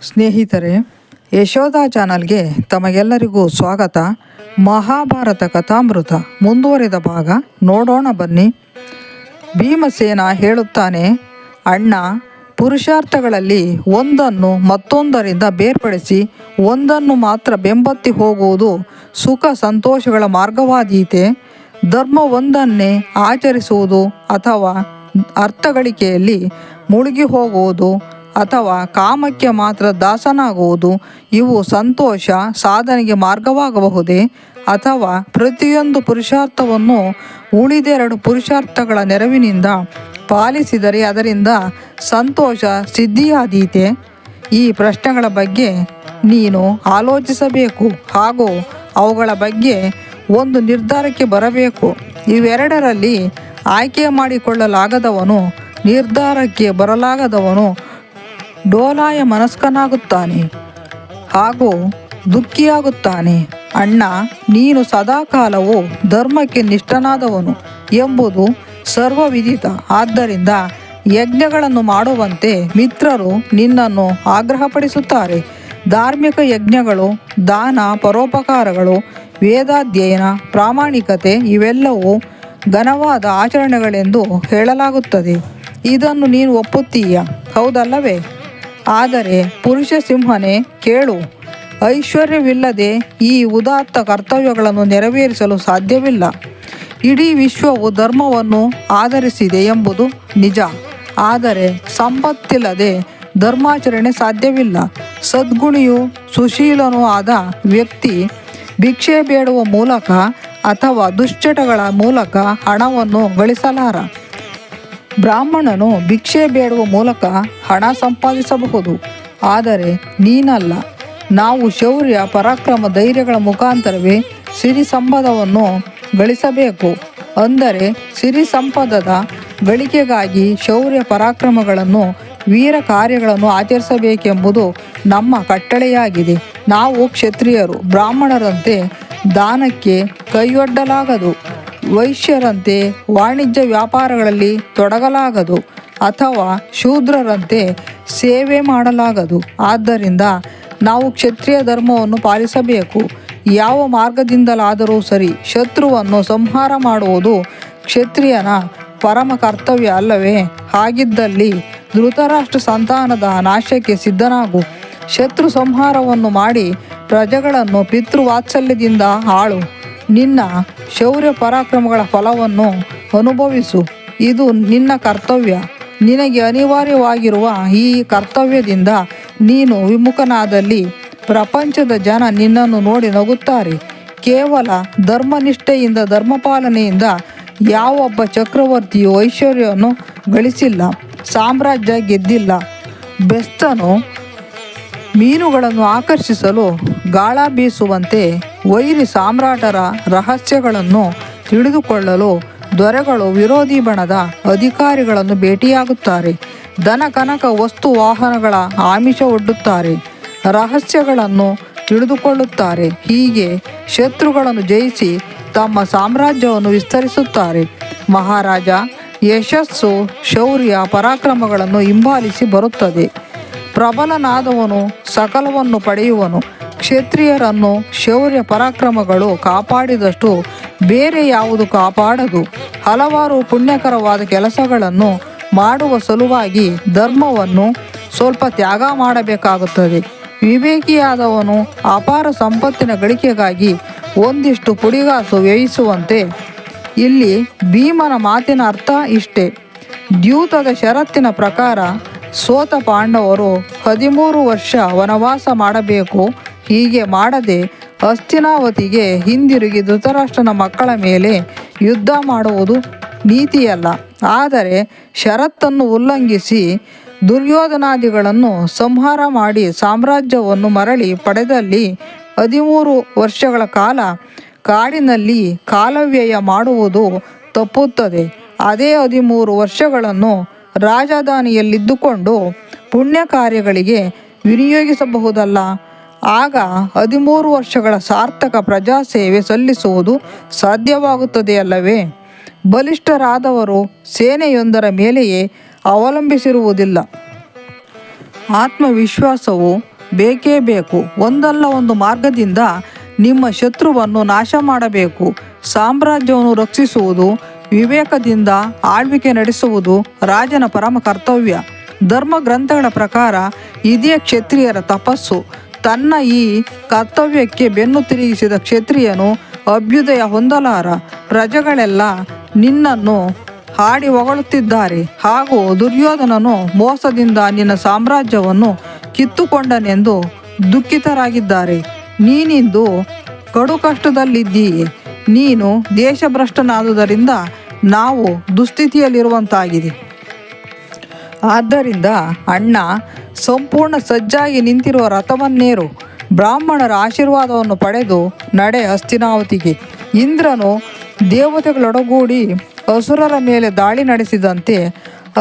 ಸ್ನೇಹಿತರೆ, ಯಶೋಧ ಚಾನಲ್ಗೆ ತಮಗೆಲ್ಲರಿಗೂ ಸ್ವಾಗತ. ಮಹಾಭಾರತ ಕಥಾಮೃತ ಮುಂದುವರಿದ ಭಾಗ ನೋಡೋಣ ಬನ್ನಿ. ಭೀಮಸೇನ ಹೇಳುತ್ತಾನೆ, ಅಣ್ಣ, ಪುರುಷಾರ್ಥಗಳಲ್ಲಿ ಒಂದನ್ನು ಮತ್ತೊಂದರಿಂದ ಬೇರ್ಪಡಿಸಿ ಒಂದನ್ನು ಮಾತ್ರ ಬೆಂಬತ್ತಿ ಹೋಗುವುದು ಸುಖ ಸಂತೋಷಗಳ ಮಾರ್ಗವಾದೀತೆ. ಧರ್ಮ ಒಂದನ್ನೇ ಆಚರಿಸುವುದು ಅಥವಾ ಅರ್ಥಗಳಿಕೆಯಲ್ಲಿ ಮುಳುಗಿ ಹೋಗುವುದು ಅಥವಾ ಕಾಮಕ್ಕೆ ಮಾತ್ರ ದಾಸನಾಗುವುದು ಇವು ಸಂತೋಷ ಸಾಧನೆಗೆ ಮಾರ್ಗವಾಗಬಹುದೇ? ಅಥವಾ ಪ್ರತಿಯೊಂದು ಪುರುಷಾರ್ಥವನ್ನು ಉಳಿದೆರಡು ಪುರುಷಾರ್ಥಗಳ ನೆರವಿನಿಂದ ಪಾಲಿಸಿದರೆ ಅದರಿಂದ ಸಂತೋಷ ಸಿದ್ಧಿಯಾದೀತೆ? ಈ ಪ್ರಶ್ನೆಗಳ ಬಗ್ಗೆ ನೀನು ಆಲೋಚಿಸಬೇಕು ಹಾಗೂ ಅವುಗಳ ಬಗ್ಗೆ ಒಂದು ನಿರ್ಧಾರಕ್ಕೆ ಬರಬೇಕು. ಇವೆರಡರಲ್ಲಿ ಆಯ್ಕೆ ಮಾಡಿಕೊಳ್ಳಲಾಗದವನು, ನಿರ್ಧಾರಕ್ಕೆ ಬರಲಾಗದವನು ಡೋಲಾಯ ಮನಸ್ಕನಾಗುತ್ತಾನೆ ಹಾಗೂ ದುಃಖಿಯಾಗುತ್ತಾನೆ. ಅಣ್ಣ, ನೀನು ಸದಾಕಾಲವೂ ಧರ್ಮಕ್ಕೆ ನಿಷ್ಠನಾದವನು ಎಂಬುದು ಸರ್ವವಿದಿತ. ಆದ್ದರಿಂದ ಯಜ್ಞಗಳನ್ನು ಮಾಡುವಂತೆ ಮಿತ್ರರು ನಿನ್ನನ್ನು ಆಗ್ರಹಪಡಿಸುತ್ತಾರೆ. ಧಾರ್ಮಿಕ ಯಜ್ಞಗಳು, ದಾನ, ಪರೋಪಕಾರಗಳು, ವೇದಾಧ್ಯಯನ, ಪ್ರಾಮಾಣಿಕತೆ ಇವೆಲ್ಲವೂ ಘನವಾದ ಆಚರಣೆಗಳೆಂದು ಹೇಳಲಾಗುತ್ತದೆ. ಇದನ್ನು ನೀನು ಒಪ್ಪುತ್ತೀಯ, ಹೌದಲ್ಲವೇ? ಆದರೆ ಪುರುಷ ಸಿಂಹನೇ ಕೇಳು, ಐಶ್ವರ್ಯವಿಲ್ಲದೆ ಈ ಉದಾತ್ತ ಕರ್ತವ್ಯಗಳನ್ನು ನೆರವೇರಿಸಲು ಸಾಧ್ಯವಿಲ್ಲ. ಇಡೀ ವಿಶ್ವವು ಧರ್ಮವನ್ನು ಆಧರಿಸಿದೆ ಎಂಬುದು ನಿಜ. ಆದರೆ ಸಂಪತ್ತಿಲ್ಲದೆ ಧರ್ಮಾಚರಣೆ ಸಾಧ್ಯವಿಲ್ಲ. ಸದ್ಗುಣಿಯೂ ಸುಶೀಲನೂ ಆದ ವ್ಯಕ್ತಿ ಭಿಕ್ಷೆ ಬೇಡುವ ಮೂಲಕ ಅಥವಾ ದುಶ್ಚಟಗಳ ಮೂಲಕ ಹಣವನ್ನು ಗಳಿಸಲಾರ. ಬ್ರಾಹ್ಮಣನು ಭಿಕ್ಷೆ ಬೇಡುವ ಮೂಲಕ ಹಣ ಸಂಪಾದಿಸಬಹುದು, ಆದರೆ ನೀನಲ್ಲ. ನಾವು ಶೌರ್ಯ, ಪರಾಕ್ರಮ, ಧೈರ್ಯಗಳ ಮುಖಾಂತರವೇ ಸಿರಿ ಸಂಪದವನ್ನು ಗಳಿಸಬೇಕು. ಅಂದರೆ ಸಿರಿ ಸಂಪದದ ಗಳಿಕೆಗಾಗಿ ಶೌರ್ಯ ಪರಾಕ್ರಮಗಳನ್ನು, ವೀರ ಕಾರ್ಯಗಳನ್ನು ಆಚರಿಸಬೇಕೆಂಬುದು ನಮ್ಮ ಕಟ್ಟಳೆಯಾಗಿದೆ. ನಾವು ಕ್ಷತ್ರಿಯರು ಬ್ರಾಹ್ಮಣರಂತೆ ದಾನಕ್ಕೆ ಕೈಯೊಡ್ಡಲಾಗದು, ವೈಶ್ಯರಂತೆ ವಾಣಿಜ್ಯ ವ್ಯಾಪಾರಗಳಲ್ಲಿ ತೊಡಗಲಾಗದು ಅಥವಾ ಶೂದ್ರರಂತೆ ಸೇವೆ ಮಾಡಲಾಗದು. ಆದ್ದರಿಂದ ನಾವು ಕ್ಷತ್ರಿಯ ಧರ್ಮವನ್ನು ಪಾಲಿಸಬೇಕು. ಯಾವ ಮಾರ್ಗದಿಂದಲಾದರೂ ಸರಿ ಶತ್ರುವನ್ನು ಸಂಹಾರ ಮಾಡುವುದು ಕ್ಷತ್ರಿಯನ ಪರಮ ಕರ್ತವ್ಯ ಅಲ್ಲವೇ? ಹಾಗಿದ್ದಲ್ಲಿ ಧೃತರಾಷ್ಟ್ರ ಸಂತಾನದ ನಾಶಕ್ಕೆ ಸಿದ್ಧನಾಗು. ಶತ್ರು ಸಂಹಾರವನ್ನು ಮಾಡಿ ಪ್ರಜೆಗಳನ್ನು ಪಿತೃವಾತ್ಸಲ್ಯದಿಂದ ಆಳು. ನಿನ್ನ ಶೌರ್ಯ ಪರಾಕ್ರಮಗಳ ಫಲವನ್ನು ಅನುಭವಿಸು. ಇದು ನಿನ್ನ ಕರ್ತವ್ಯ. ನಿನಗೆ ಅನಿವಾರ್ಯವಾಗಿರುವ ಈ ಕರ್ತವ್ಯದಿಂದ ನೀನು ವಿಮುಖನಾದಲ್ಲಿ ಪ್ರಪಂಚದ ಜನ ನಿನ್ನನ್ನು ನೋಡಿ ನಗುತ್ತಾರೆ. ಕೇವಲ ಧರ್ಮನಿಷ್ಠೆಯಿಂದ, ಧರ್ಮಪಾಲನೆಯಿಂದ ಯಾವೊಬ್ಬ ಚಕ್ರವರ್ತಿಯು ಐಶ್ವರ್ಯವನ್ನು ಗಳಿಸಿಲ್ಲ, ಸಾಮ್ರಾಜ್ಯ ಗೆದ್ದಿಲ್ಲ. ಬೆಸ್ತನು ಮೀನುಗಳನ್ನು ಆಕರ್ಷಿಸಲು ಗಾಳ ಬೀಸುವಂತೆ ವೈರಿ ಸಾಮ್ರಾಟರ ರಹಸ್ಯಗಳನ್ನು ತಿಳಿದುಕೊಳ್ಳಲು ದೊರೆಗಳು ವಿರೋಧಿ ಬಣದ ಅಧಿಕಾರಿಗಳನ್ನು ಭೇಟಿಯಾಗುತ್ತಾರೆ. ಧನ, ಕನಕ, ವಸ್ತು, ವಾಹನಗಳ ಆಮಿಷ ಒಡ್ಡುತ್ತಾರೆ. ರಹಸ್ಯಗಳನ್ನು ತಿಳಿದುಕೊಳ್ಳುತ್ತಾರೆ. ಹೀಗೆ ಶತ್ರುಗಳನ್ನು ಜಯಿಸಿ ತಮ್ಮ ಸಾಮ್ರಾಜ್ಯವನ್ನು ವಿಸ್ತರಿಸುತ್ತಾರೆ. ಮಹಾರಾಜ, ಯಶಸ್ಸು ಶೌರ್ಯ ಪರಾಕ್ರಮಗಳನ್ನು ಹಿಂಬಾಲಿಸಿ ಬರುತ್ತದೆ. ಪ್ರಬಲನಾದವನು ಸಕಲವನ್ನು ಪಡೆಯುವನು. ಕ್ಷತ್ರಿಯರನ್ನು ಶೌರ್ಯ ಪರಾಕ್ರಮಗಳು ಕಾಪಾಡಿದಷ್ಟು ಬೇರೆ ಯಾವುದು ಕಾಪಾಡದು. ಹಲವಾರು ಪುಣ್ಯಕರವಾದ ಕೆಲಸಗಳನ್ನು ಮಾಡುವ ಸಲುವಾಗಿ ಧರ್ಮವನ್ನು ಸ್ವಲ್ಪ ತ್ಯಾಗ ಮಾಡಬೇಕಾಗುತ್ತದೆ. ವಿವೇಕಿಯಾದವನು ಅಪಾರ ಸಂಪತ್ತಿನ ಗಳಿಕೆಗಾಗಿ ಒಂದಿಷ್ಟು ಪುಡಿಗಾಸು ವ್ಯಯಿಸುವಂತೆ. ಇಲ್ಲಿ ಭೀಮನ ಮಾತಿನ ಅರ್ಥ ಇಷ್ಟೇ. ದ್ಯೂತದ ಷರತ್ತಿನ ಪ್ರಕಾರ ಸೋತ ಪಾಂಡವರು 13 ವರ್ಷ ವನವಾಸ ಮಾಡಬೇಕು. ಹೀಗೆ ಮಾಡದೆ ಹಸ್ತಿನಾವತಿಗೆ ಹಿಂದಿರುಗಿ ಧೃತರಾಷ್ಟ್ರನ ಮಕ್ಕಳ ಮೇಲೆ ಯುದ್ಧ ಮಾಡುವುದು ನೀತಿಯಲ್ಲ. ಆದರೆ ಷರತ್ತನ್ನು ಉಲ್ಲಂಘಿಸಿ ದುರ್ಯೋಧನಾದಿಗಳನ್ನು ಸಂಹಾರ ಮಾಡಿ ಸಾಮ್ರಾಜ್ಯವನ್ನು ಮರಳಿ ಪಡೆದಲ್ಲಿ 13 ವರ್ಷಗಳ ಕಾಲ ಕಾಡಿನಲ್ಲಿ ಕಾಲವ್ಯಯ ಮಾಡುವುದು ತಪ್ಪುತ್ತದೆ. ಅದೇ 13 ವರ್ಷಗಳನ್ನು ರಾಜಧಾನಿಯಲ್ಲಿದ್ದುಕೊಂಡು ಪುಣ್ಯ ಕಾರ್ಯಗಳಿಗೆ ವಿನಿಯೋಗಿಸಬಹುದಲ್ಲ. ಆಗ 13 ವರ್ಷಗಳ ಸಾರ್ಥಕ ಪ್ರಜಾಸೇವೆ ಸಲ್ಲಿಸುವುದು ಸಾಧ್ಯವಾಗುತ್ತದೆಯಲ್ಲವೇ? ಬಲಿಷ್ಠರಾದವರು ಸೇನೆಯೊಂದರ ಮೇಲೆಯೇ ಅವಲಂಬಿಸಿರುವುದಿಲ್ಲ. ಆತ್ಮವಿಶ್ವಾಸವು ಬೇಕೇ ಬೇಕು. ಒಂದಲ್ಲ ಒಂದು ಮಾರ್ಗದಿಂದ ನಿಮ್ಮ ಶತ್ರುವನ್ನು ನಾಶ ಮಾಡಬೇಕು. ಸಾಮ್ರಾಜ್ಯವನ್ನು ರಕ್ಷಿಸುವುದು, ವಿವೇಕದಿಂದ ಆಳ್ವಿಕೆ ನಡೆಸುವುದು ರಾಜನ ಪರಮ ಕರ್ತವ್ಯ. ಧರ್ಮ ಗ್ರಂಥಗಳ ಪ್ರಕಾರ ಇದೇ ಕ್ಷತ್ರಿಯರ ತಪಸ್ಸು. ತನ್ನ ಈ ಕರ್ತವ್ಯಕ್ಕೆ ಬೆನ್ನು ತಿರುಗಿಸಿದ ಕ್ಷತ್ರಿಯನು ಅಭ್ಯುದಯ ಹೊಂದಲಾರ. ಪ್ರಜೆಗಳೆಲ್ಲ ನಿನ್ನನ್ನು ಹಾಡಿ ಹೊಗಳುತ್ತಿದ್ದಾರೆ, ಹಾಗೂ ದುರ್ಯೋಧನನು ಮೋಸದಿಂದ ನಿನ್ನ ಸಾಮ್ರಾಜ್ಯವನ್ನು ಕಿತ್ತುಕೊಂಡನೆಂದು ದುಃಖಿತರಾಗಿದ್ದಾರೆ. ನೀನಿಂದು ಕಡು ಕಷ್ಟದಲ್ಲಿದ್ದೀಯೆ. ನೀನು ದೇಶಭ್ರಷ್ಟನಾದುದರಿಂದ ನಾವು ದುಸ್ಥಿತಿಯಲ್ಲಿರುವಂತಾಗಿದೆ. ಆದ್ದರಿಂದ ಅಣ್ಣ, ಸಂಪೂರ್ಣ ಸಜ್ಜಾಗಿ ನಿಂತಿರುವ ರಥವನ್ನೇರು. ಬ್ರಾಹ್ಮಣರ ಆಶೀರ್ವಾದವನ್ನು ಪಡೆದು ನಡೆ ಹಸ್ತಿನಾವತಿಗೆ. ಇಂದ್ರನು ದೇವತೆಗಳೊಡಗೂಡಿ ಅಸುರರ ಮೇಲೆ ದಾಳಿ ನಡೆಸಿದಂತೆ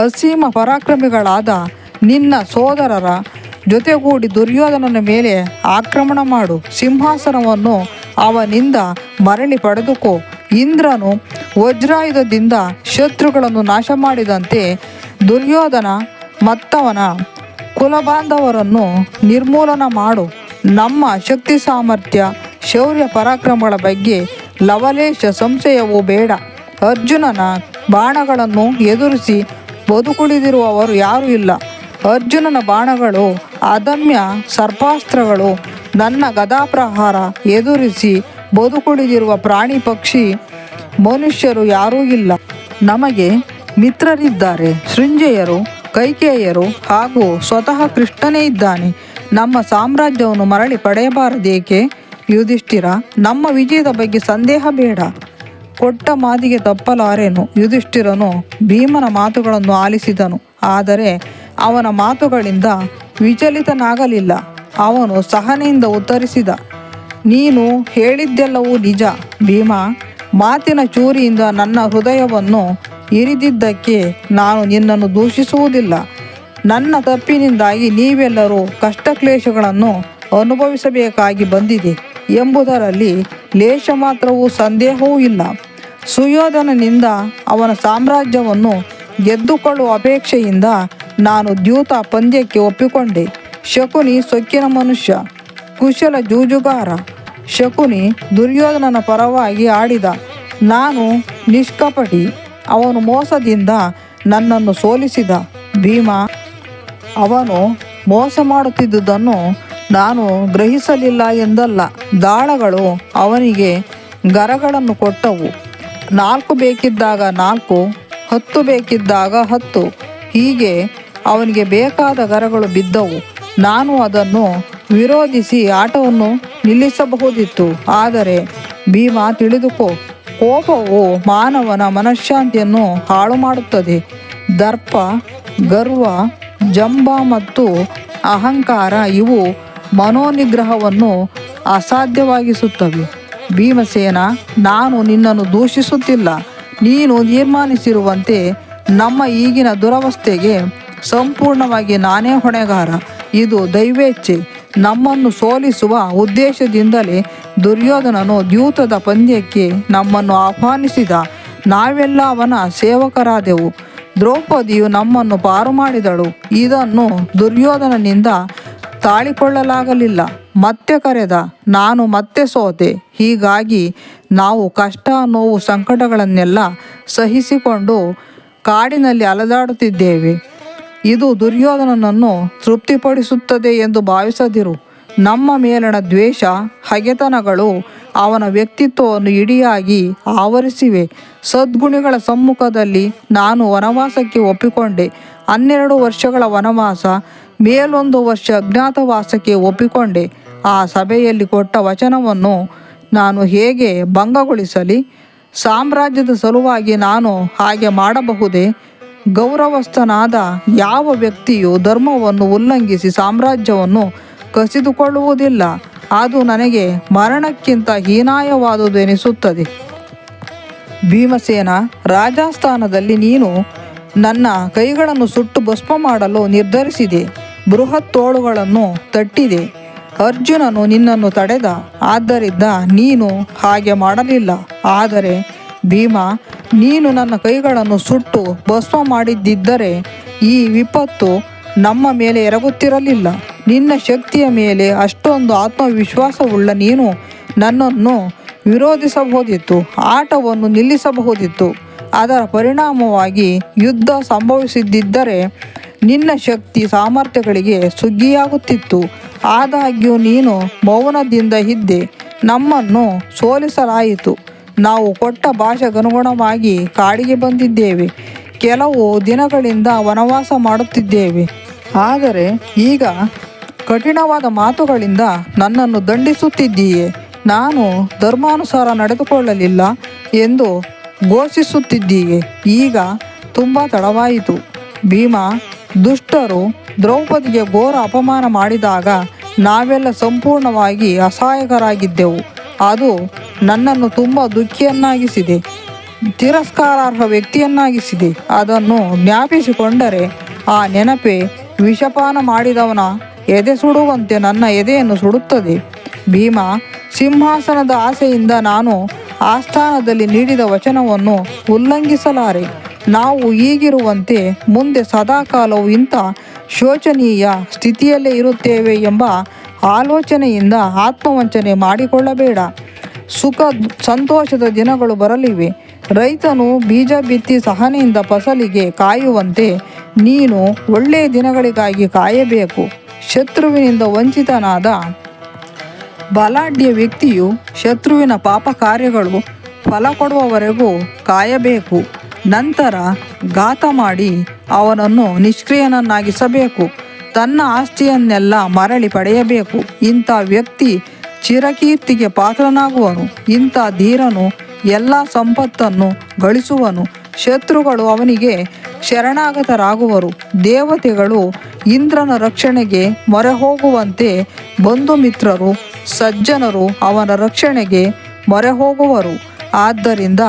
ಅಸೀಮ ಪರಾಕ್ರಮಿಗಳಾದ ನಿನ್ನ ಸೋದರರ ಜೊತೆಗೂಡಿ ದುರ್ಯೋಧನನ ಮೇಲೆ ಆಕ್ರಮಣ ಮಾಡು. ಸಿಂಹಾಸನವನ್ನು ಅವನಿಂದ ಮರಳಿ ಪಡೆದುಕೋ. ಇಂದ್ರನು ವಜ್ರಾಯುಧದಿಂದ ಶತ್ರುಗಳನ್ನು ನಾಶ ಮಾಡಿದಂತೆ ದುರ್ಯೋಧನ ಮತ್ತವನ ಕುಲಬಾಂಧವರನ್ನು ನಿರ್ಮೂಲನ ಮಾಡು. ನಮ್ಮ ಶಕ್ತಿ ಸಾಮರ್ಥ್ಯ, ಶೌರ್ಯ ಪರಾಕ್ರಮಗಳ ಬಗ್ಗೆ ಲವಲೇಶ ಸಂಶಯವೂ ಬೇಡ. ಅರ್ಜುನನ ಬಾಣಗಳನ್ನು ಎದುರಿಸಿ ಬದುಕುಳಿದಿರುವವರು ಯಾರೂ ಇಲ್ಲ. ಅರ್ಜುನನ ಬಾಣಗಳು ಅದಮ್ಯ ಸರ್ಪಾಸ್ತ್ರಗಳು. ನನ್ನ ಗದಾಪ್ರಹಾರ ಎದುರಿಸಿ ಬದುಕುಳಿದಿರುವ ಪ್ರಾಣಿ ಪಕ್ಷಿ ಮನುಷ್ಯರು ಯಾರೂ ಇಲ್ಲ. ನಮಗೆ ಮಿತ್ರರಿದ್ದಾರೆ. ಸೃಂಜಯರು, ಕೈಕೇಯರು ಹಾಗೂ ಸ್ವತಃ ಕೃಷ್ಣನೇ ಇದ್ದಾನೆ. ನಮ್ಮ ಸಾಮ್ರಾಜ್ಯವನ್ನು ಮರಳಿ ಪಡೆಯಬಾರದೇಕೆ? ಯುಧಿಷ್ಠಿರ, ನಮ್ಮ ವಿಜಯದ ಬಗ್ಗೆ ಸಂದೇಹ ಬೇಡ. ಕೊಟ್ಟ ಮಾತಿಗೆ ತಪ್ಪಲಾರೆನು. ಯುಧಿಷ್ಠಿರನು ಭೀಮನ ಮಾತುಗಳನ್ನು ಆಲಿಸಿದನು, ಆದರೆ ಅವನ ಮಾತುಗಳಿಂದ ವಿಚಲಿತನಾಗಲಿಲ್ಲ. ಅವನು ಸಹನೆಯಿಂದ ಉತ್ತರಿಸಿದ, ನೀನು ಹೇಳಿದ್ದೆಲ್ಲವೂ ನಿಜ ಭೀಮ. ಮಾತಿನ ಚೂರಿಯಿಂದ ನನ್ನ ಹೃದಯವನ್ನು ಇರಿದಿದ್ದಕ್ಕೆ ನಾನು ನಿನ್ನನ್ನು ದೂಷಿಸುವುದಿಲ್ಲ. ನನ್ನ ತಪ್ಪಿನಿಂದಾಗಿ ನೀವೆಲ್ಲರೂ ಕಷ್ಟಕ್ಲೇಶಗಳನ್ನು ಅನುಭವಿಸಬೇಕಾಗಿ ಬಂದಿದೆ ಎಂಬುದರಲ್ಲಿ ಲೇಷ ಮಾತ್ರವೂ ಸಂದೇಹವೂ ಇಲ್ಲ. ಸುಯೋಧನನಿಂದ ಅವನ ಸಾಮ್ರಾಜ್ಯವನ್ನು ಗೆದ್ದುಕೊಳ್ಳುವ ಅಪೇಕ್ಷೆಯಿಂದ ನಾನು ದ್ಯೂತ ಪಂದ್ಯಕ್ಕೆ ಒಪ್ಪಿಕೊಂಡೆ. ಶಕುನಿ ಸೊಕ್ಕಿನ ಮನುಷ್ಯ, ಕುಶಲ ಜೂಜುಗಾರ. ಶಕುನಿ ದುರ್ಯೋಧನನ ಪರವಾಗಿ ಆಡಿದ. ನಾನು ನಿಷ್ಕಪಟಿ. ಅವನು ಮೋಸದಿಂದ ನನ್ನನ್ನು ಸೋಲಿಸಿದ. ಭೀಮ, ಅವನು ಮೋಸ ಮಾಡುತ್ತಿದ್ದುದನ್ನು ನಾನು ಗ್ರಹಿಸಲಿಲ್ಲ ಎಂದಲ್ಲ. ದಾಳಗಳು ಅವನಿಗೆ ಗರಗಳನ್ನು ಕೊಟ್ಟವು. 4 ಬೇಕಿದ್ದಾಗ 4, 10 ಬೇಕಿದ್ದಾಗ 10, ಹೀಗೆ ಅವನಿಗೆ ಬೇಕಾದ ಗರಗಳು ಬಿದ್ದವು. ನಾನು ಅದನ್ನು ವಿರೋಧಿಸಿ ಆಟವನ್ನು ನಿಲ್ಲಿಸಬಹುದಿತ್ತು. ಆದರೆ ಭೀಮ, ತಿಳಿದುಕೋ, ಕೋಪವು ಮಾನವನ ಮನಃಶಾಂತಿಯನ್ನು ಹಾಳು ಮಾಡುತ್ತದೆ. ದರ್ಪ, ಗರ್ವ, ಜಂಬ ಮತ್ತು ಅಹಂಕಾರ ಇವು ಮನೋನಿಗ್ರಹವನ್ನು ಅಸಾಧ್ಯವಾಗಿಸುತ್ತವೆ. ಭೀಮಸೇನ, ನಾನು ನಿನ್ನನ್ನು ದೂಷಿಸುತ್ತಿಲ್ಲ. ನೀನು ತೀರ್ಮಾನಿಸಿರುವಂತೆ ನಮ್ಮ ಈಗಿನ ದುರವಸ್ಥೆಗೆ ಸಂಪೂರ್ಣವಾಗಿ ನಾನೇ ಹೊಣೆಗಾರ. ಇದು ದೈವೇಚ್ಛೆ. ನಮ್ಮನ್ನು ಸೋಲಿಸುವ ಉದ್ದೇಶದಿಂದಲೇ ದುರ್ಯೋಧನನು ದ್ಯೂತದ ಪಂದ್ಯಕ್ಕೆ ನಮ್ಮನ್ನು ಆಹ್ವಾನಿಸಿದ. ನಾವೆಲ್ಲ ಅವನ ಸೇವಕರಾದೆವು. ದ್ರೌಪದಿಯು ನಮ್ಮನ್ನು ಪಾರು ಮಾಡಿದಳು. ಇದನ್ನು ದುರ್ಯೋಧನನಿಂದ ತಾಳಿಕೊಳ್ಳಲಾಗಲಿಲ್ಲ. ಮತ್ತೆ ಕರೆದ, ನಾನು ಮತ್ತೆ ಸೋತೆ. ಹೀಗಾಗಿ ನಾವು ಕಷ್ಟ, ನೋವು, ಸಂಕಟಗಳನ್ನೆಲ್ಲ ಸಹಿಸಿಕೊಂಡು ಕಾಡಿನಲ್ಲಿ ಅಲೆದಾಡುತ್ತಿದ್ದೇವೆ. ಇದು ದುರ್ಯೋಧನನನ್ನು ತೃಪ್ತಿಪಡಿಸುತ್ತದೆ ಎಂದು ಭಾವಿಸದಿರು. ನಮ್ಮ ಮೇಲಣ ದ್ವೇಷ, ಹಗೆತನಗಳು ಅವನ ವ್ಯಕ್ತಿತ್ವವನ್ನು ಇಡಿಯಾಗಿ ಆವರಿಸಿವೆ. ಸದ್ಗುಣಿಗಳ ಸಮ್ಮುಖದಲ್ಲಿ ನಾನು ವನವಾಸಕ್ಕೆ ಒಪ್ಪಿಕೊಂಡೆ. 12 ವರ್ಷಗಳ ವನವಾಸ, ಮೇಲೊಂದು ವರ್ಷ ಅಜ್ಞಾತವಾಸಕ್ಕೆ ಒಪ್ಪಿಕೊಂಡೆ. ಆ ಸಭೆಯಲ್ಲಿ ಕೊಟ್ಟ ವಚನವನ್ನು ನಾನು ಹೇಗೆ ಭಂಗಗೊಳಿಸಲಿ? ಸಾಮ್ರಾಜ್ಯದ ಸಲುವಾಗಿ ನಾನು ಹಾಗೆ ಮಾಡಬಹುದೇ? ಗೌರವಸ್ಥನಾದ ಯಾವ ವ್ಯಕ್ತಿಯು ಧರ್ಮವನ್ನು ಉಲ್ಲಂಘಿಸಿ ಸಾಮ್ರಾಜ್ಯವನ್ನು ಕಸಿದುಕೊಳ್ಳುವುದಿಲ್ಲ. ಅದು ನನಗೆ ಮರಣಕ್ಕಿಂತ ಹೀನಾಯವಾದುದು ಎನಿಸುತ್ತದೆ. ಭೀಮಸೇನ, ರಾಜಸ್ಥಾನದಲ್ಲಿ ನೀನು ನನ್ನ ಕೈಗಳನ್ನು ಸುಟ್ಟು ಭಸ್ಮ ಮಾಡಲು ನಿರ್ಧರಿಸಿದೆ. ಬೃಹತ್ ತೋಳುಗಳನ್ನು ತಟ್ಟಿದೆ. ಅರ್ಜುನನು ನಿನ್ನನ್ನು ತಡೆದ. ಆದ್ದರಿಂದ ನೀನು ಹಾಗೆ ಮಾಡಲಿಲ್ಲ. ಆದರೆ ಭೀಮ, ನೀನು ನನ್ನ ಕೈಗಳನ್ನು ಸುಟ್ಟು ಭಸ್ಮ ಮಾಡಿದ್ದಿದ್ದರೆ ಈ ವಿಪತ್ತು ನಮ್ಮ ಮೇಲೆ ಎರಗುತ್ತಿರಲಿಲ್ಲ. ನಿನ್ನ ಶಕ್ತಿಯ ಮೇಲೆ ಅಷ್ಟೊಂದು ಆತ್ಮವಿಶ್ವಾಸವುಳ್ಳ ನೀನು ನನ್ನನ್ನು ವಿರೋಧಿಸಬಹುದಿತ್ತು, ಆಟವನ್ನು ನಿಲ್ಲಿಸಬಹುದಿತ್ತು. ಅದರ ಪರಿಣಾಮವಾಗಿ ಯುದ್ಧ ಸಂಭವಿಸಿದ್ದರೆ ನಿನ್ನ ಶಕ್ತಿ ಸಾಮರ್ಥ್ಯಗಳಿಗೆ ಸುಗ್ಗಿಯಾಗುತ್ತಿತ್ತು. ಆದಾಗ್ಯೂ ನೀನು ಮೌನದಿಂದ ಇದ್ದೆ. ನಮ್ಮನ್ನು ಸೋಲಿಸಲಾಯಿತು. ನಾವು ಕೊಟ್ಟ ಭಾಷೆಗನುಗುಣವಾಗಿ ಕಾಡಿಗೆ ಬಂದಿದ್ದೇವೆ. ಕೆಲವು ದಿನಗಳಿಂದ ವನವಾಸ ಮಾಡುತ್ತಿದ್ದೇವೆ. ಆದರೆ ಈಗ ಕಠಿಣವಾದ ಮಾತುಗಳಿಂದ ನನ್ನನ್ನು ದಂಡಿಸುತ್ತಿದ್ದೀಯೆ. ನಾನು ಧರ್ಮಾನುಸಾರ ನಡೆದುಕೊಳ್ಳಲಿಲ್ಲ ಎಂದು ಘೋಷಿಸುತ್ತಿದ್ದೀಯೆ. ಈಗ ತುಂಬ ತಡವಾಯಿತು. ಭೀಮ, ದುಷ್ಟರು ದ್ರೌಪದಿಗೆ ಘೋರ ಅಪಮಾನ ಮಾಡಿದಾಗ ನಾವೆಲ್ಲ ಸಂಪೂರ್ಣವಾಗಿ ಅಸಹಾಯಕರಾಗಿದ್ದೆವು. ಅದು ನನ್ನನ್ನು ತುಂಬ ದುಃಖಿಯನ್ನಾಗಿಸಿದೆ, ತಿರಸ್ಕಾರಾರ್ಹ ವ್ಯಕ್ತಿಯನ್ನಾಗಿಸಿದೆ. ಅದನ್ನು ಜ್ಞಾಪಿಸಿಕೊಂಡರೆ ಆ ನೆನಪೇ ವಿಷಪಾನ ಮಾಡಿದವನ ಎದೆ ಸುಡುವಂತೆ ನನ್ನ ಎದೆಯನ್ನು ಸುಡುತ್ತದೆ. ಭೀಮ, ಸಿಂಹಾಸನದ ಆಸೆಯಿಂದ ನಾನು ಆಸ್ಥಾನದಲ್ಲಿ ನೀಡಿದ ವಚನವನ್ನು ಉಲ್ಲಂಘಿಸಲಾರೆ. ನಾವು ಈಗಿರುವಂತೆ ಮುಂದೆ ಸದಾಕಾಲವು ಇಂಥ ಶೋಚನೀಯ ಸ್ಥಿತಿಯಲ್ಲೇ ಇರುತ್ತೇವೆ ಎಂಬ ಆಲೋಚನೆಯಿಂದ ಆತ್ಮವಂಚನೆ ಮಾಡಿಕೊಳ್ಳಬೇಡ. ಸುಖ ಸಂತೋಷದ ದಿನಗಳು ಬರಲಿವೆ. ರೈತನು ಬೀಜ ಬಿತ್ತಿ ಸಹನೆಯಿಂದ ಫಸಲಿಗೆ ಕಾಯುವಂತೆ ನೀನು ಒಳ್ಳೆಯ ದಿನಗಳಿಗಾಗಿ ಕಾಯಬೇಕು. ಶತ್ರುವಿನಿಂದ ವಂಚಿತನಾದ ಬಲಾಢ್ಯ ವ್ಯಕ್ತಿಯು ಶತ್ರುವಿನ ಪಾಪ ಕಾರ್ಯಗಳು ಫಲ ಕೊಡುವವರೆಗೂ ಕಾಯಬೇಕು. ನಂತರ ಘಾತ ಮಾಡಿ ಅವನನ್ನು ನಿಷ್ಕ್ರಿಯನನ್ನಾಗಿಸಬೇಕು. ತನ್ನ ಆಸ್ತಿಯನ್ನೆಲ್ಲ ಮರಳಿ ಪಡೆಯಬೇಕು. ಇಂಥ ವ್ಯಕ್ತಿ ಚಿರಕೀರ್ತಿಗೆ ಪಾತ್ರನಾಗುವನು. ಇಂಥ ಧೀರನು ಎಲ್ಲ ಸಂಪತ್ತನ್ನು ಗಳಿಸುವನು. ಶತ್ರುಗಳು ಅವನಿಗೆ ಶರಣಾಗತರಾಗುವರು. ದೇವತೆಗಳು ಇಂದ್ರನ ರಕ್ಷಣೆಗೆ ಮೊರೆ ಹೋಗುವಂತೆ ಬಂಧು ಮಿತ್ರರು ಸಜ್ಜನರು ಅವನ ರಕ್ಷಣೆಗೆ ಮೊರೆ ಹೋಗುವರು. ಆದ್ದರಿಂದ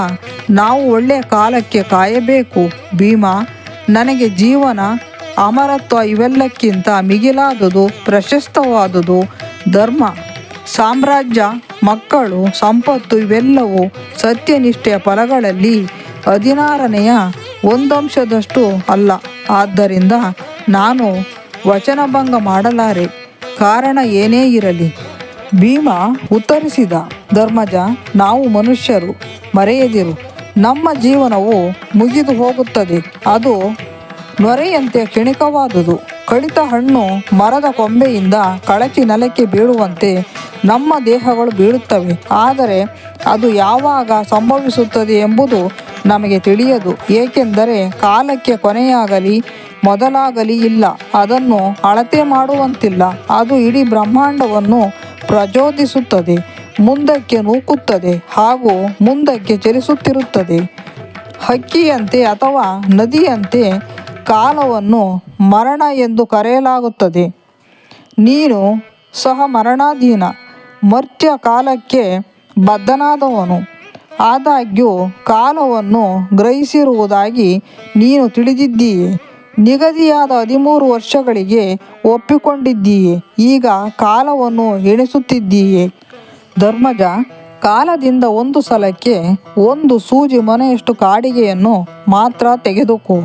ನಾವು ಒಳ್ಳೆಯ ಕಾಲಕ್ಕೆ ಕಾಯಬೇಕು. ಭೀಮ, ನನಗೆ ಜೀವನ, ಅಮರತ್ವ ಇವೆಲ್ಲಕ್ಕಿಂತ ಮಿಗಿಲಾದುದು, ಪ್ರಶಸ್ತವಾದುದು ಧರ್ಮ, ಸಾಮ್ರಾಜ್ಯ, ಮಕ್ಕಳು, ಸಂಪತ್ತು ಇವೆಲ್ಲವೂ ಸತ್ಯನಿಷ್ಠೆಯ ಫಲಗಳಲ್ಲಿ 16ನೇ 1 ಅಲ್ಲ. ಆದ್ದರಿಂದ ನಾನು ವಚನಭಂಗ ಮಾಡಲಾರೆ, ಕಾರಣ ಏನೇ ಇರಲಿ. ಭೀಮ ಉತ್ತರಿಸಿದ, ಧರ್ಮಜ, ನಾವು ಮನುಷ್ಯರು, ಮರೆಯದಿರು. ನಮ್ಮ ಜೀವನವು ಮುಗಿದು ಹೋಗುತ್ತದೆ. ಅದು ನೊರೆಯಂತೆ ಕ್ಷಣಿಕವಾದುದು. ಕಡಿತ ಹಣ್ಣು ಮರದ ಕೊಂಬೆಯಿಂದ ಕಳಚಿ ನೆಲಕ್ಕೆ ಬೀಳುವಂತೆ ನಮ್ಮ ದೇಹಗಳು ಬೀಳುತ್ತವೆ. ಆದರೆ ಅದು ಯಾವಾಗ ಸಂಭವಿಸುತ್ತದೆ ಎಂಬುದು ನಮಗೆ ತಿಳಿಯದು. ಏಕೆಂದರೆ ಕಾಲಕ್ಕೆ ಕೊನೆಯಾಗಲಿ ಮೊದಲಾಗಲಿ ಇಲ್ಲ. ಅದನ್ನು ಅಳತೆ ಮಾಡುವಂತಿಲ್ಲ. ಅದು ಇಡೀ ಬ್ರಹ್ಮಾಂಡವನ್ನು ಪ್ರಚೋದಿಸುತ್ತದೆ, ಮುಂದಕ್ಕೆ ನೂಕುತ್ತದೆ ಹಾಗೂ ಮುಂದಕ್ಕೆ ಚಲಿಸುತ್ತಿರುತ್ತದೆ. ಹಕ್ಕಿಯಂತೆ ಅಥವಾ ನದಿಯಂತೆ ಕಾಲವನ್ನು ಮರಣ ಎಂದು ಕರೆಯಲಾಗುತ್ತದೆ. ನೀನು ಸಹ ಮರಣಾಧೀನ, ಮರ್ತ್ಯ ಕಾಲಕ್ಕೆ ಬದ್ಧನಾದವನು. ಆದಾಗ್ಯೂ ಕಾಲವನ್ನು ಗ್ರಹಿಸಿರುವುದಾಗಿ ನೀನು ತಿಳಿದಿದ್ದೀಯೆ. ನಿಗದಿಯಾದ 13 ವರ್ಷಗಳಿಗೆ ಒಪ್ಪಿಕೊಂಡಿದ್ದೀಯೆ. ಈಗ ಕಾಲವನ್ನು ಎಣಿಸುತ್ತಿದ್ದೀಯೆ. ಧರ್ಮಜ, ಕಾಲದಿಂದ ಒಂದು ಸಲಕ್ಕೆ 1 ಸೂಜಿ ಮೊನೆಯಷ್ಟು ಕಾಡಿಗೆಯನ್ನು ಮಾತ್ರ ತೆಗೆದುಕೋ.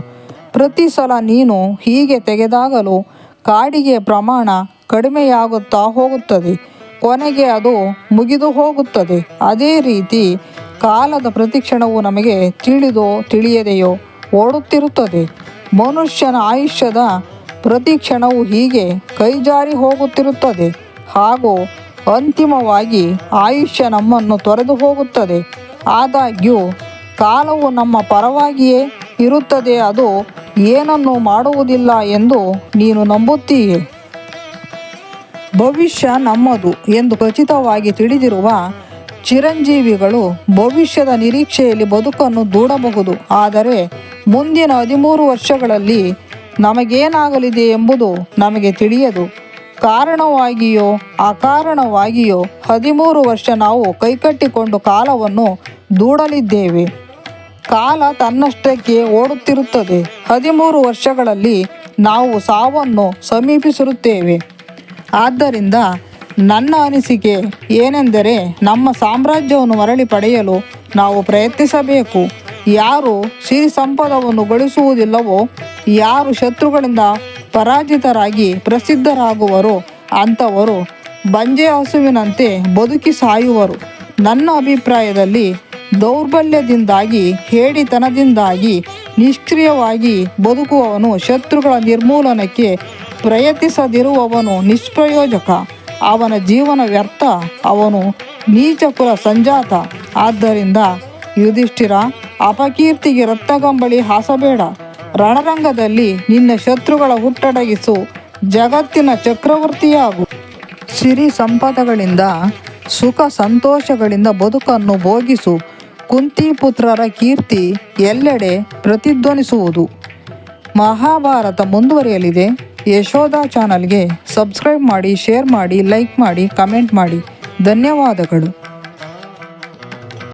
ಪ್ರತಿ ಸಲ ನೀನು ಹೀಗೆ ತೆಗೆದಾಗಲೂ ಕಾಡಿಗೆಯ ಪ್ರಮಾಣ ಕಡಿಮೆಯಾಗುತ್ತಾ ಹೋಗುತ್ತದೆ. ಕೊನೆಗೆ ಅದು ಮುಗಿದು ಹೋಗುತ್ತದೆ. ಅದೇ ರೀತಿ ಕಾಲದ ಪ್ರತಿಕ್ಷಣವು ನಮಗೆ ತಿಳಿದೋ ತಿಳಿಯದೆಯೋ ಓಡುತ್ತಿರುತ್ತದೆ. ಮನುಷ್ಯನ ಆಯುಷ್ಯದ ಪ್ರತಿಕ್ಷಣವು ಹೀಗೆ ಕೈಜಾರಿ ಹೋಗುತ್ತಿರುತ್ತದೆ ಹಾಗೂ ಅಂತಿಮವಾಗಿ ಆಯುಷ್ಯ ನಮ್ಮನ್ನು ತೊರೆದು ಹೋಗುತ್ತದೆ. ಆದಾಗ್ಯೂ ಕಾಲವು ನಮ್ಮ ಪರವಾಗಿಯೇ ಇರುತ್ತದೆ. ಅದು ಏನನ್ನೂ ಮಾಡುವುದಿಲ್ಲ ಎಂದು ನೀನು ನಂಬುತ್ತೀಯೆ. ಭವಿಷ್ಯ ನಮ್ಮದು ಎಂದು ಖಚಿತವಾಗಿ ತಿಳಿದಿರುವ ಚಿರಂಜೀವಿಗಳು ಭವಿಷ್ಯದ ನಿರೀಕ್ಷೆಯಲ್ಲಿ ಬದುಕನ್ನು ದೂಡಬಹುದು. ಆದರೆ ಮುಂದಿನ 13 ವರ್ಷಗಳಲ್ಲಿ ನಮಗೇನಾಗಲಿದೆ ಎಂಬುದು ನಮಗೆ ತಿಳಿಯದು. ಕಾರಣವಾಗಿಯೋ ಅಕಾರಣವಾಗಿಯೋ 13 ವರ್ಷ ನಾವು ಕೈಕಟ್ಟಿಕೊಂಡು ಕಾಲವನ್ನು ದೂಡಲಿದ್ದೇವೆ. ಕಾಲ ತನ್ನಷ್ಟಕ್ಕೆ ಓಡುತ್ತಿರುತ್ತದೆ. 13 ವರ್ಷಗಳಲ್ಲಿ ನಾವು ಸಾವನ್ನು ಸಮೀಪಿಸಿರುತ್ತೇವೆ. ಆದ್ದರಿಂದ ನನ್ನ ಅನಿಸಿಕೆ ಏನೆಂದರೆ, ನಮ್ಮ ಸಾಮ್ರಾಜ್ಯವನ್ನು ಮರಳಿ ಪಡೆಯಲು ನಾವು ಪ್ರಯತ್ನಿಸಬೇಕು. ಯಾರು ಸಿರಿ ಸಂಪದವನ್ನು ಗಳಿಸುವುದಿಲ್ಲವೋ, ಯಾರು ಶತ್ರುಗಳಿಂದ ಪರಾಜಿತರಾಗಿ ಪ್ರಸಿದ್ಧರಾಗುವರೋ ಅಂಥವರು ಬಂಜೆ ಹಸುವಿನಂತೆ ಬದುಕಿ ಸಾಯುವರು. ನನ್ನ ಅಭಿಪ್ರಾಯದಲ್ಲಿ ದೌರ್ಬಲ್ಯದಿಂದಾಗಿ, ಹೇಡಿತನದಿಂದಾಗಿ ನಿಷ್ಕ್ರಿಯವಾಗಿ ಬದುಕುವವನು ಶತ್ರುಗಳ ನಿರ್ಮೂಲನಕ್ಕೆ ಪ್ರಯತ್ನಿಸದಿರುವವನು ನಿಷ್ಪ್ರಯೋಜಕ. ಅವನ ಜೀವನ ವ್ಯರ್ಥ, ಅವನು ನೀಚಕುಲ ಸಂಜಾತ. ಆದ್ದರಿಂದ ಯುಧಿಷ್ಠಿರ, ಅಪಕೀರ್ತಿಗೆ ರತ್ನಗಂಬಳಿ ಹಾಸಬೇಡ. ರಣರಂಗದಲ್ಲಿ ನಿನ್ನ ಶತ್ರುಗಳ ಹುಟ್ಟಡಗಿಸು, ಜಗತ್ತಿನ ಚಕ್ರವರ್ತಿಯಾಗು. ಸಿರಿ ಸಂಪದಗಳಿಂದ, ಸುಖ ಸಂತೋಷಗಳಿಂದ ಬದುಕನ್ನು ಭೋಗಿಸು. ಕುಂತಿಪುತ್ರರ ಕೀರ್ತಿ ಎಲ್ಲೆಡೆ ಪ್ರತಿಧ್ವನಿಸುವುದು. ಮಹಾಭಾರತ ಮುಂದುವರಿಯಲಿದೆ. ಯಶೋಧ ಚಾನಲ್ಗೆ ಸಬ್ಸ್ಕ್ರೈಬ್ ಮಾಡಿ, ಶೇರ್ ಮಾಡಿ, ಲೈಕ್ ಮಾಡಿ, ಕಮೆಂಟ್ ಮಾಡಿ. ಧನ್ಯವಾದಗಳು.